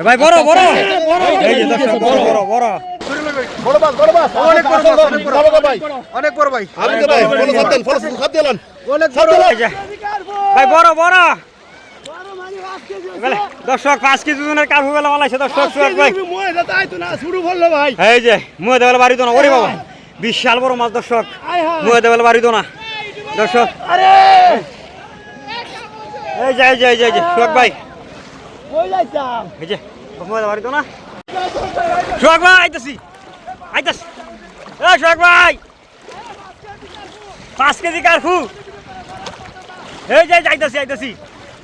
ভাই বড় বড় বড় বড় অনেক বড় ভাই ভাই বড় বড় দর্শক 5 কেজি ওজনের কার্পু বেলা মালাইছে দর্শক ভাই শুরু করলো ভাই এই যে মুয়ে দেওয়াল বাড়ি দোনা ওরে বাবা বিশাল বড় মাছ দর্শক মুয়ে দেওয়াল বাড়ি দোনা দর্শক আরে এই যে এই যে এই যে সোহাগ ভাই কই যাইতাম এই যে মুয়ে দেওয়াল বাড়ি দোনা সোহাগ ভাই আইতাছি আইতাছি এই সোহাগ ভাই 5 কেজি কার্পু এই যে আইতাছি আইতাছি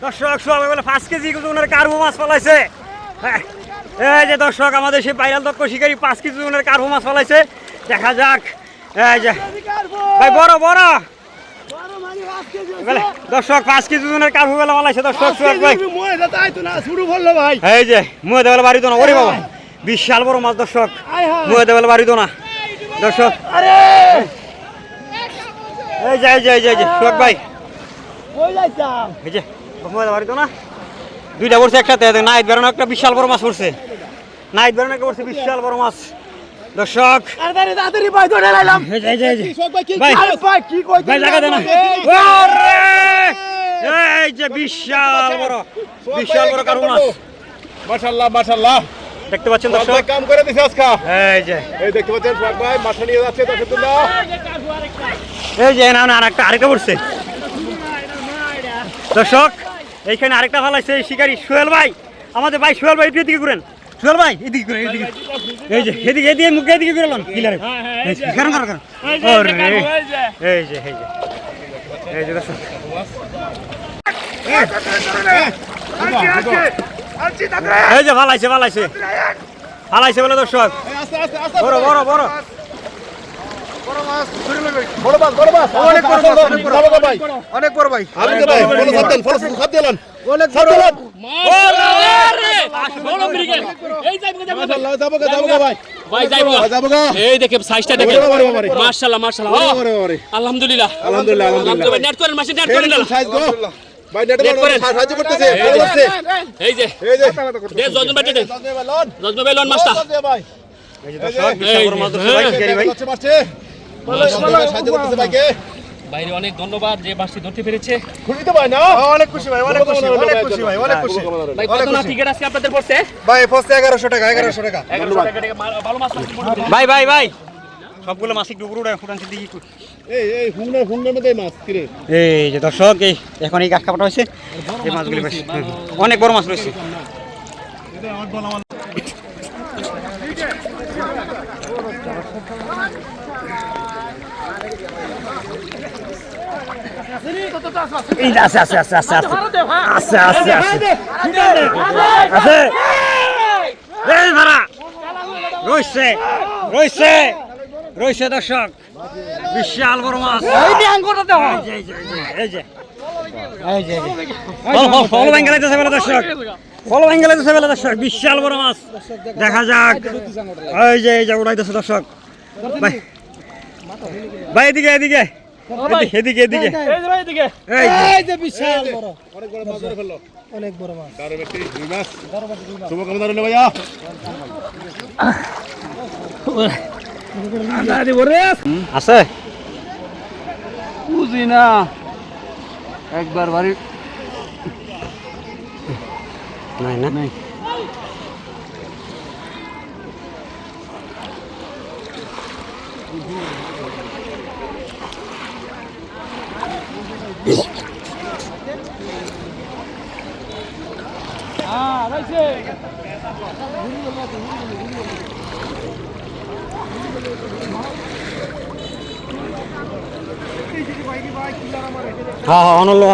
দর্শক সোহাগ ভাই বলে 5 কেজি ওজনের কার্পু মাছ ফলাইছে হ্যাঁ এই যে দর্শক আমাদের সেই ভাইরাল দক্ষ শিকারী 5 কেজি ওজনের কার্পু মাছ ফলাইছে দেখা যাক এই যে ভাই বড় বড় দর্শক 5 কেজি ওজনের কার্পু বেলা মালাইছে দর্শক সোহাগ ভাই শুরু করলো ভাই এই যে মুয়ে দেওয়াল বাড়ি দোনা ওরে বাবা বিশাল বড় মাছ দর্শক মুয়ে দেওয়াল বাড়ি দোনা দর্শক আরে এই যে এই যে এই যে সোহাগ ভাই কই যাইতাম এই যে মুয়ে দেওয়াল বাড়ি দোনা দুইটা পড়ছে একসাথে নাইট বেরোনো একটা বিশাল বড় মাছ পড়ছে নাইট বেরোনো একটা পড়ছে বিশাল বড় মাছ দর্শক তাড়াতাড়ি ভাই ধরে লাইলাম ভাই ভাই কি কইতে ভাই লাগা দেনা ওরে এই যে বিশাল বড় কার্পু মাছ মাশাআল্লাহ মাশাআল্লাহ দেখতে পাচ্ছেন সবাই দর্শক কাম করে দিছে আজকে এই যে এই দেখতে পাচ্ছেন সোহাগ ভাই মাথা নিয়ে যাচ্ছে দর্শকবৃন্দ এই যে না আরেকটা পড়ছে দর্শক এইখানে আরেকটা ফালাইছে শিকারী সোহেল ভাই আমাদের ভাই সোহেল ভাই এদিকে ঘুরেন সোহেল ভাই এদিকে ঘুরেন এদিকে এই যে এদিকে মুখে এদিকে ঘুরেন কিলারে কারণ এই যে দর্শক এই যে ফালাইছে বলে দর্শক বড় বড় বড় অনেক বড় ভাই এই দেখে সাইজটা দেখে মাশাআল্লাহ মাশাআল্লাহ আলহামদুলিল্লাহ নেট করেন মাসে নেট করেন ভাই নেটে সাহায্য করতেছে এই যে দে জজন বাইতে দে জজন বাইলন মাছটা এই যে দর্শক বিশাল বড় মাছ দর্শক ভাই শিকারী ভাই সাহায্য করতেছে ভাইকে বাইরে অনেক ধন্যবাদ যে মাছটি ধরতে পেরেছে খুশি তো ভাই না অনেক খুশি ভাই অনেক খুশি ভাই অনেক খুশি ভাই কত না টিকিট আছে আপনাদের পড়ছে ভাই পড়ছে 1100 টাকা 1100 টাকা ভালো মাছ ভাই সবগুলো মাছ একটু উপরে ফুটানছে দিকে এই হুংনার মধ্যে মাছ কিরে এই যে দর্শক এই এখন এই গাছ কাপড় হয়েছে এই মাছগুলি বেশ অনেক বড় মাছ রয়েছে রয়েছে দর্শক বিশাল বড় মাছ দর্শক বিশাল বড় মাছ দেখা যাক এই যে উড়াইতেছে দর্শক ভাই এদিকে এই যে বিশাল বড় অনেক বড় মাছ দারুণ একটি রুই মাছ শুভকামনা রইল ভাইয়া আছে বুঝি না একবার বাড়ি নাই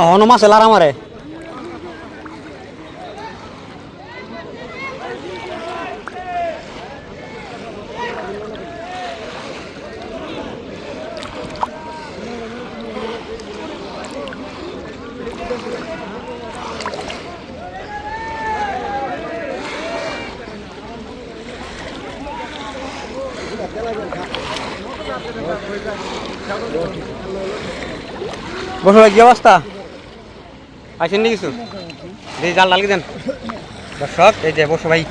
হন মাছ এলার আমারে বসো কি অবস্থা? আসেন নি কিছু এই জাল ডালকে দেন দর্শক। এই যে বসো ভাই,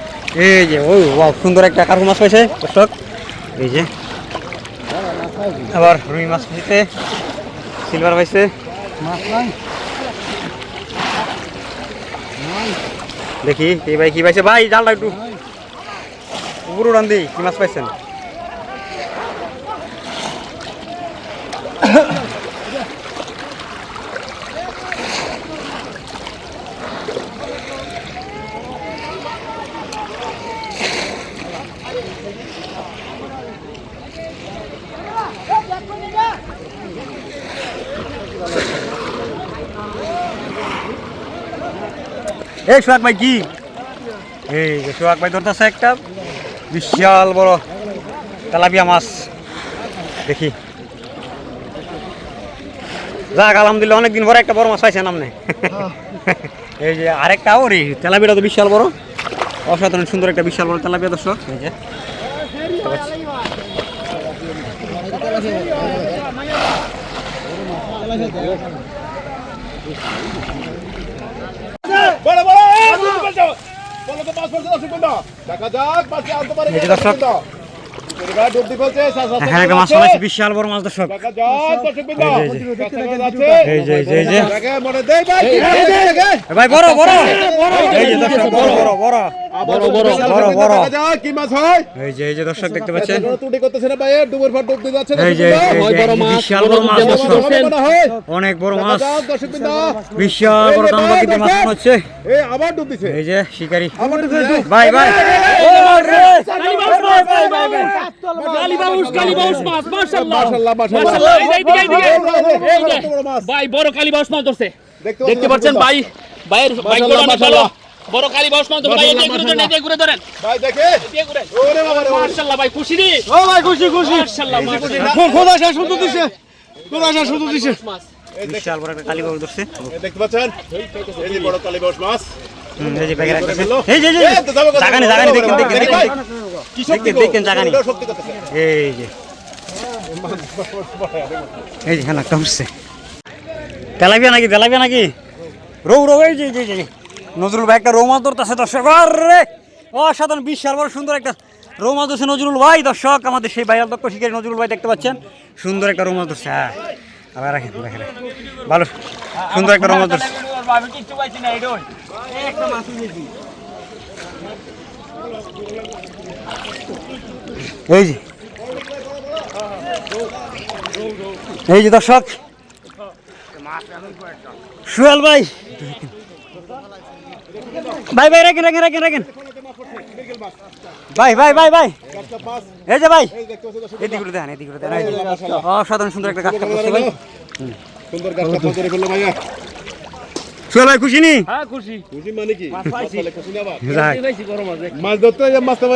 এই যে ও ওয়াও সুন্দর একটা কার্পু মাছ পাইছে দর্শক। এই যে আবার রুই মাছ পাইছে, সিলভার পাইছে। দেখি এই ভাই কি পাইছে, ভাই জালটা একটু উপর উড়ান দিই, কি মাছ পাইছেন? এই সোহাগ ভাই কি, এই যে সোহাগ ভাই ধরতেছে একটা বিশাল বড় তেলাপিয়া মাছ। দেখি যাক আলহামদুলিল্লাহ, অনেকদিন পরে একটা বড় মাছ পাইছেন আপনি। এই যে আরেকটা ওরে তেলাপিয়াটা তো বিশাল বড়, অসাধারণ সুন্দর একটা বিশাল বড় তেলাপিয়া দর্শক। এই যে বড় বড় এই দুটো পাঁচ বলো তো পাঁচ পাঁচ দর্শক বন্ধু দেখা যাক পাঁচে আনতে পারে এই যে দর্শক, পরিবার ডুব দি ফেলছে এখানে একটা মাছ পাইছি বিশাল বড় মাছ দর্শক। দেখা যাক দর্শক বন্ধু এই যে এই যে দেখে মনে দেই ভাই ভাই বড় বড়, এই যে দর্শক বড় বড় বড় বড় বড় দেখা যাক কি মাছ হয়। এই যে দর্শক দেখতে পাচ্ছেন, ত্রুটি করতেছে না ভাই, ডুবের পর ডুব দিয়ে যাচ্ছে এই যে বিশাল বড় মাছ দর্শক, অনেক বড় মাছ, দর্শক বন্ধু বিশাল বড় দামবাকিতে মাছ মনে হচ্ছে। এই আবার ডুব দিছে, এই যে শিকারি আবার ডুব দিছে ভাই ভাই, কালীবাউস মাছ মাশাআল্লাহ মাশাআল্লাহ মাশাআল্লাহ। এইদিকে এই যে বড় মাছ ভাই বড় কালীবাউস মাছ ধরছে, দেখতে দেখতে পাচ্ছেন ভাই, ভাইয়ের ভাই মাশাআল্লাহ, অনেক ভালো মাশাআল্লাহ। বড় কালীবাউস মাছ ধরে ভাই, এই ঘুরে ধরেন, এই ঘুরে ধরেন, ভাই দেখে এই ঘুরে। ওরে বাবা রে মাশাআল্লাহ ভাই, খুশি রে? ও ভাই খুশি খুশি, মাশাআল্লাহ মাশাআল্লাহ। খোদা শেষ সুন্দর দিছে, খোদা শেষ সুন্দর দিছে। বিশাল বড় একটা কালীবাবু ধরছে। এই দেখতে পাচ্ছেন এই যে বড় কালীবাউস মাছ এই যে ব্যাগে রাখতেছে, এই যে জাগানি জাগানি দেখেন দেখেন দেখেন কি শক্তি দেখেন জাগানি, শক্তি করতেছে এই যে এই যে হ্যাঁ একটা উঠছে তেলাপিয়া নাকি রৌ রৌ, এই যে নজরুল ভাই একটা রৌ মাছ ধরতেছে দর্শক। আরে অসাধারণ বিশাল বড় সুন্দর একটা রৌ মাছ ধরছে নজরুল ভাই দর্শক, আমাদের সেই ভাইরাল দক্ষ শিকারী নজরুল ভাই দেখতে পাচ্ছেন, সুন্দর একটা রৌ মাছ ধরছে। হ্যাঁ আবার রাখেন দেখেন, ভালো সুন্দর একটা রৌ মাছ ধরছে। এই যে দর্শক সুহেল ভাই, ভাই ভাই রাখেন রাখেন রাখেন রাখেন ভাই ভাই ভাই ভাই, এই যে ভাই এদিকে ঘুরে দেন, এদিকে ঘুরে দেন, অসাধারণ সুন্দর একটা গাছটা করছে ভাই, সুন্দর গাছটা ধরে ফেললো ভাইয়া। সুহেল ভাই খুশি নি? হ্যাঁ খুশি। খুশি মানে কি মাছ পাইছি খুশি না আবার যাক। এই বড় মাছ মাছ ধরতে মাছ পাইলে